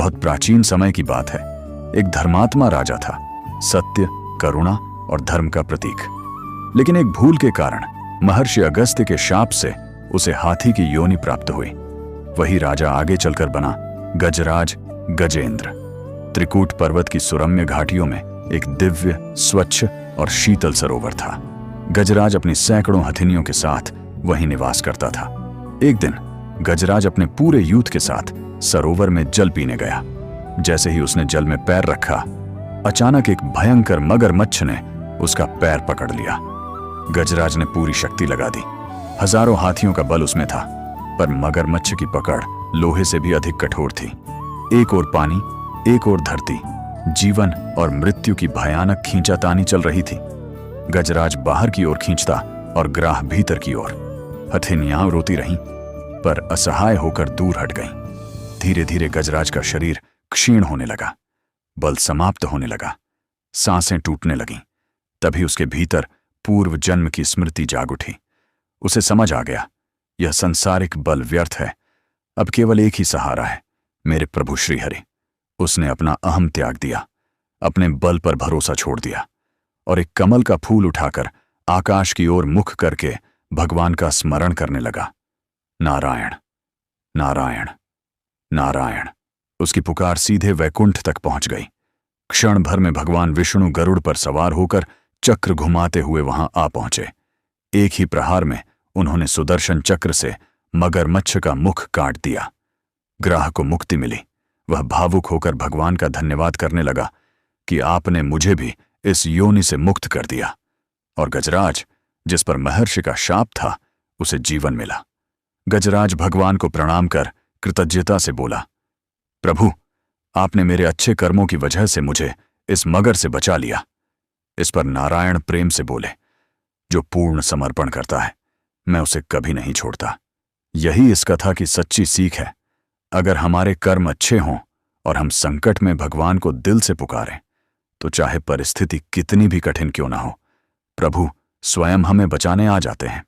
बहुत प्राचीन समय की बात है। एक धर्मात्मा राजा था, सत्य, करुणा और धर्म का प्रतीक। लेकिन एक भूल के कारण महर्षि अगस्त्य के शाप से उसे हाथी की योनि प्राप्त हुई। वही राजा आगे चलकर बना गजराज गजेंद्र। त्रिकूट पर्वत की सुरम्य घाटियों में एक दिव्य, स्वच्छ और शीतल सरोवर था। गजराज अपनी सैकड़ों हथिनियों के साथ वहीं निवास करता था। एक दिन गजराज अपने पूरे यूथ के साथ सरोवर में जल पीने गया। जैसे ही उसने जल में पैर रखा, अचानक एक भयंकर मगरमच्छ ने उसका पैर पकड़ लिया। गजराज ने पूरी शक्ति लगा दी। हजारों हाथियों का बल उसमें था, पर मगरमच्छ की पकड़ लोहे से भी अधिक कठोर थी। एक ओर पानी, एक ओर धरती, जीवन और मृत्यु की भयानक खींचातानी चल रही थी। गजराज बाहर की ओर खींचता और ग्राह भीतर की ओर। हथिनियां रोती रहीं, पर असहाय होकर दूर हट गईं। धीरे धीरे गजराज का शरीर क्षीण होने लगा, बल समाप्त होने लगा, सांसें टूटने लगीं। तभी उसके भीतर पूर्व जन्म की स्मृति जाग उठी। उसे समझ आ गया, यह सांसारिक बल व्यर्थ है। अब केवल एक ही सहारा है, मेरे प्रभु श्रीहरि। उसने अपना अहम त्याग दिया, अपने बल पर भरोसा छोड़ दिया और एक कमल का फूल उठाकर आकाश की ओर मुख करके भगवान का स्मरण करने लगा। नारायण, नारायण, नारायण। उसकी पुकार सीधे वैकुंठ तक पहुंच गई। क्षण भर में भगवान विष्णु गरुड़ पर सवार होकर चक्र घुमाते हुए वहां आ पहुंचे। एक ही प्रहार में उन्होंने सुदर्शन चक्र से मगरमच्छ का मुख काट दिया। ग्राह को मुक्ति मिली। वह भावुक होकर भगवान का धन्यवाद करने लगा कि आपने मुझे भी इस योनि से मुक्त कर दिया। और गजराज, जिस पर महर्षि का शाप था, उसे जीवन मिला। गजराज भगवान को प्रणाम कर कृतज्ञता से बोला, प्रभु, आपने मेरे अच्छे कर्मों की वजह से मुझे इस मगर से बचा लिया। इस पर नारायण प्रेम से बोले, जो पूर्ण समर्पण करता है, मैं उसे कभी नहीं छोड़ता। यही इस कथा की सच्ची सीख है। अगर हमारे कर्म अच्छे हों और हम संकट में भगवान को दिल से पुकारें, तो चाहे परिस्थिति कितनी भी कठिन क्यों ना हो, प्रभु स्वयं हमें बचाने आ जाते हैं।